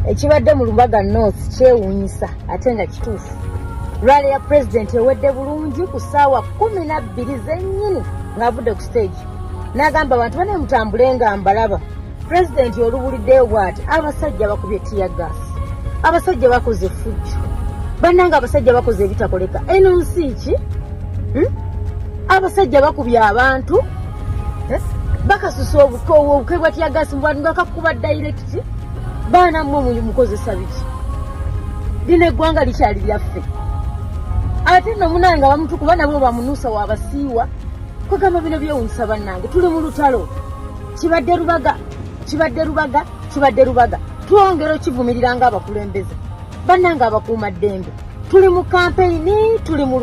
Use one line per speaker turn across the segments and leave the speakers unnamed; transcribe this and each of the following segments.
ekibadde mu Lubaga North kyewuunyisa ate nga kituufu. Rally ya president ewedde bulungi ku ssaawa 12 zennyini ng'avudde ku stage. N'agamba abantu bane mutambule nga mbalaba. President olubuliddeyo bw'ati abasajja bakubye tiyagasi. Abasajja bakoze fujjo. Bannanga abasajja bakoze ebitakoleka. NLC ki? Abasajja bakubye abantu. Bakasusa obuke bwa tiyagasi mbwantu nga kakuba direct. Baana mmwe mukozesa biki? Lino eggwanga likyali lyaffe. Ate no munanga bamutukuba nabo bamunusa wabasiiwa. Kwegamba bino byewunyisa bannange. Tuli mu lutalo. Kibadde Lubaga. Twongera okivumirira nga abakulembeze. Bannanga abakuuma ddembe. Tuli mu kampeyini, tuli mu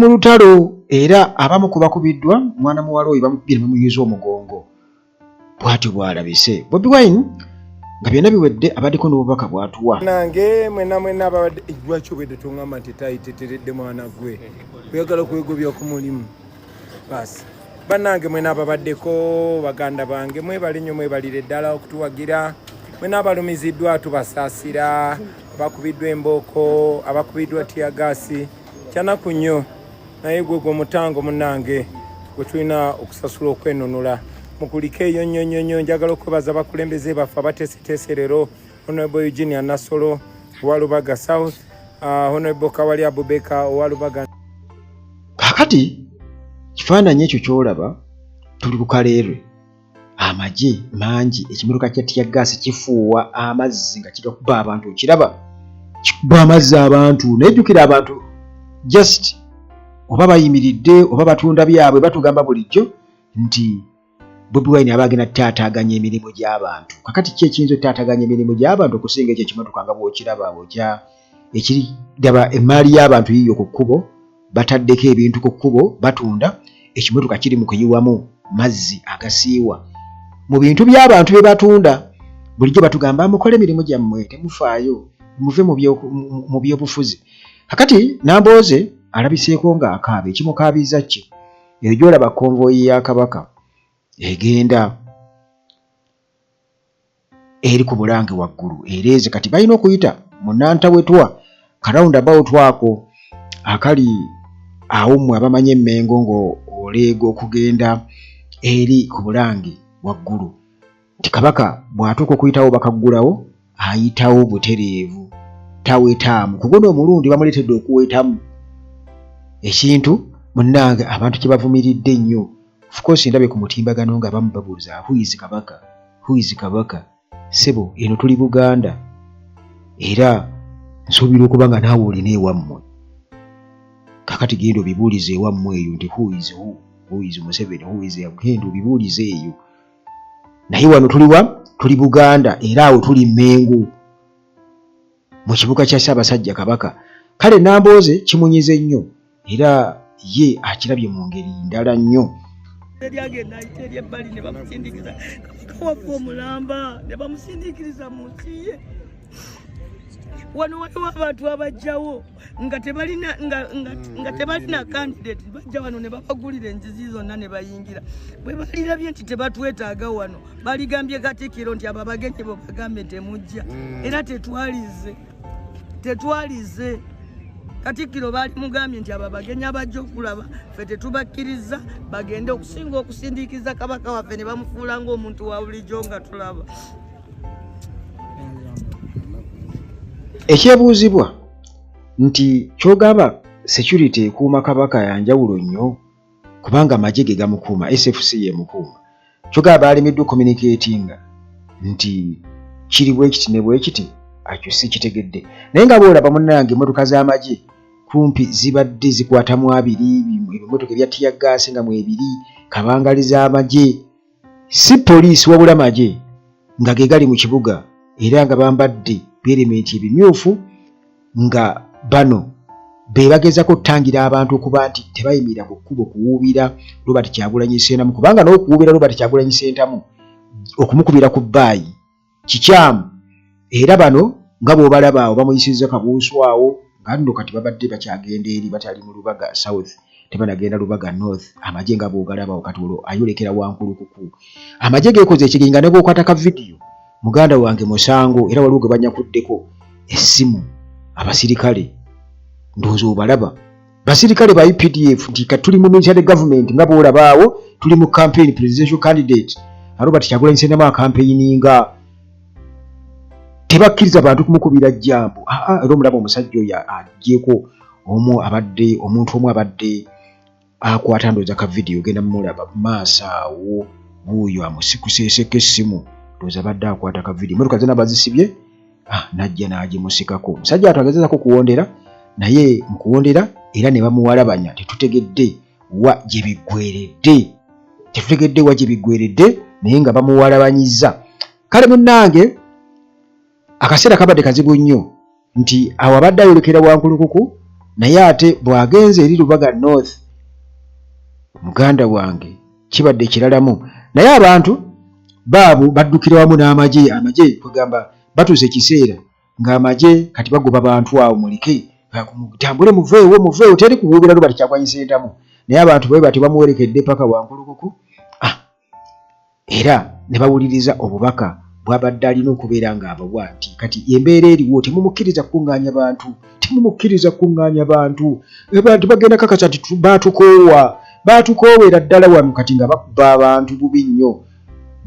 lutalo. Era abamu kubakubiddwa mwana muwala oyo bamubira bamuyiza omugongo. Bw'atyo bw'alabise. Bobi Wine nga byonna biwedde abaddeko n'obubaka bw'atuwa.
Nange mwena ababadde lwaki obwedde tongamba nti tayiteteredde mwana gwe. Oyagala kwegobya ku mulimu. Basi. Bannange mwena ababaddeko baganda bange mwebale nnyo mwebalire ddala okutuwagira. Mwena abalumiziddwa tubasaasira, abakubiddwa embooko, abakubiddwa tiyagasi. Kyanaku nnyo naye gwe omutango munnange gwe tulina okusasula okwenunula. Mukulike eyo nnyo njagala okwebaza abakulembeze baffe abateeseteese leero. Honorable Eugenia Nasolo owa Lubaga South, Honorable Kawali Abubeka owa Lubaga.
Kakati kifaananyi ekyo ky'olaba tuli ku Kaleerwe. Amagye mangi ekimotoka kya tiyagasi kifuuwa amazzi nga kigakuba abantu okiraba. Kikuba amazzi abantu nejjukira abantu just oba bayimiridde oba batunda byabwe batugamba bulijjo nti Bobi Wine abagenda taataaganya emirimu gy'abantu. Kakati ki ekiyinza otaataaganya emirimu gy'abantu okusinga ekyo ekimotoka nga bw'okiraba okya ekiri daba emaali y'abantu yiyo ku kkubo bataddeko ebintu ku kkubo batunda ekimotoka kiri mu kuyiwamu mazzi agasiiwa mu bintu by'abantu bye batunda. Bulijjo batugamba mukole emirimu gyammwe temufaayo muve mu byobufuzi. Kakati Nambooze alabiseeko ng'akaaba ekimukaabiza ki eyo gy'olaba konvoyi ya Kabaka egenda eri ku Bulange waggulu ereeze kati balina okuyita mu Nantawetwa karoundabout ako akali awo mmwe abamanyi Emmengo ng'oleega okugenda eri ku Bulange waggulu. Ti Kabaka bw'atuuka okuyitawo bakaggulawo ayitawo butereevu tawetaamu kugono omulundi bamuleetedde okuwetamu ekintu munnange abantu kye bavumiridde nnyo. Of course ndabe ku mutimbagano nga bamu babuuza who is Kabaka sebo eno tuli Buganda era nsuubira okuba nga naawe olina ewammwe. Kakati genda obibuulize ewammwe eyo nti who is Museveni, who is genda obibuulize eyo. Naye wano tuli Buganda era awo tuli Mmengo mu kibuga kya Ssaabasajja Kabaka. Kale Nambooze kimunyize nnyo era ye akirabye mu ngeri ndala nnyo.
Agenda ite ebbali ne bamusindikiza Kabaka waffe omulamba ne bamusindikiriza mu nsi ye. Wano waliwo abantu abajjawo nga tebalina candidate bajja wano ne babagulira enzizi zonna ne bayingira. Bwe balirabye nti tebatwetaaga wano baligambye Katikkiro nti abo abagenyi bo bagambe temujja era tetwalize. Katikkiro bali mugambye nti abo abagenyi abajja okulaba ffe tetubakkiriza bagende okusinga okusindiikiza Kabaka waffe ne bamufuula ng'omuntu wa bulijjo nga tulaba.
Ekyebuuzibwa nti kyogamba security ekuuma Kabaka yanjawulo nnyo kubanga amagye ge gamukuuma SFC ye mukuuma. Kyogamba balimiddwa communicatinga nti kiri bwekiti ne bwekiti akyo si kitegedde. Naye nga bw'olaba munnange emmotoka z'amagye kumpi zibadde zikwatamu abiri ebimotoka ebya tiyaggaasi nga mu ebiri kabangali z'amagye si poliisi wabula magye nga ge gali mu kibuga era nga bambadde bierementi ebimyufu nga bano be bagezako tangira abantu okuba nti tebayimira ku kkubo kuwuubira Robert Kyagulanyi Ssentamu kubanga n'okuwuubira Robert Kyagulanyi Ssentamu okumukubira ku bbaayi kikyamu. Era bano nga bw'obalaba awo bamuyisizza kabuusu awo nga nno kati babadde bakyagenda eri batali mu Lubaga South tebanagenda Lubaga North. Amagye nga bw'ogalaba awo kati olwo ayolekera wankulu kuku. Amagye geekoze ekiringa ne bw'okwata ka vidiyo muganda wange musango era waliwo gwe banyakuddeko essimu abasirikale ndowooza obalaba basirikale ba UPDF nti kati tuli mu military government nga boolabaawo tuli mu campaign presidential candidate Robert Kyagulanyi Ssentamu akampeyiniinga tebakkiriza bantu kumukubira jjambo era omulaba omusajja oyo ajjeko omuntu omu abadde akwata ndowooza ka vidiyo ogenda mumulaba maaso awo buuyo amusikuseeseko essimu ndowooza abadde akwata ka vidiyo emotoka zonna bazisibye najja n'agimusikako omusajja atwagezezako kuwondera naye mukuwondera era ne bamuwalabanya tetutegedde wa gye biggweredde naye nga bamuwalabanyiza kale munnange akaseera kabadde kazibu nnyo nti awo abadde ayolekera Wankulukuku naye ate bw'agenze eri Lubaga North muganda wange kibadde kiralamu naye abantu baabo baddukira wamu n'amagye kugamba batuuze ekiseera ng'amagye kati bagoba bantu awo muleke mutambule muveewo teri kuwoogera Robert Kyagulanyi Ssentamu naye abantu bwe bati bamuwerekedde paka Wankulukuku era ne bawuliriza obubaka bw'abadde alina okubeera ng'abawa nti kati embeera eriwo temumukkiriza kuŋŋaanya bantu abantu bagenda kakasa nti baatukoowera ddala wano kati nga bakuba abantu bubi nnyo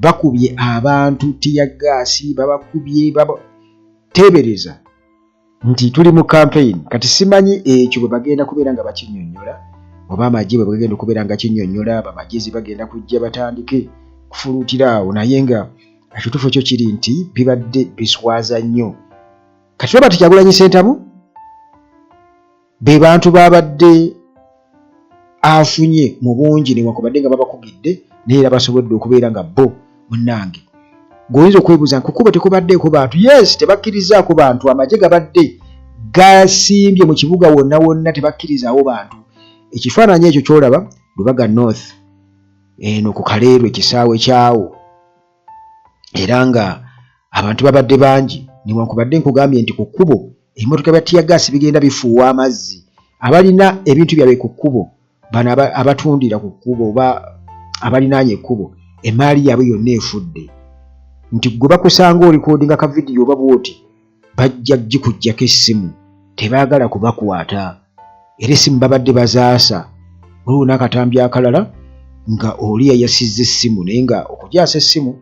bakubye abantu tiyagaasi babakubye teebereza nti tuli mu campaign kati simanyi ekyo bwe bagenda kubeera nga bakinnyonnyola oba amagye bwe bagenda okubeera nga kinnyonnyola bamagezi bagenda kujja batandike kufuluutira awo naye nga ekituufu kyo kiri nti bibadde biswaza nnyo kati Robert Kyagulanyi Ssentamu be bantu babadde afunye mu bungi newankubadde nga babakugidde naye era basobodde okubeera nga bo munnange ng'oyinza okwebuuza nkukuba tekubaddeeko bantu yes tebakkirizaako bantu amagye gabadde gasimbye mu kibuga wonna tebakkirizaawo bantu ekifaananyi ekyo kyolaba Lubaga North eno ku Kaleerwe ekisaawe kyawo era nga abantu babadde bangi newankubadde nkugambye nti ku kkubo emmotoka bya tiyagaasi bigenda bifuuwa amazzi abalina ebintu byabwe ku kkubo bano abatundira ku kkubo oba abalinaanye ekkubo emaali yaabwe yonna efudde nti gwe bakusanga olikodinga ka vidiyo oba bwoti bajja gikuggyako essimu tebaagala kubakwata era essimu babadde bazaasa waliwo n'akatambi akalala nga oli yayasizza essimu naye nga okujaasa essimu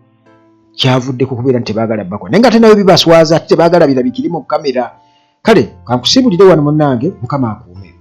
kyavuddeko kubeera nti tebaagala bakwata naye nga ate nayo bibaswaza tebaagala birabikire mu kamera kale kankusiibulire wano munnange Mukama akuume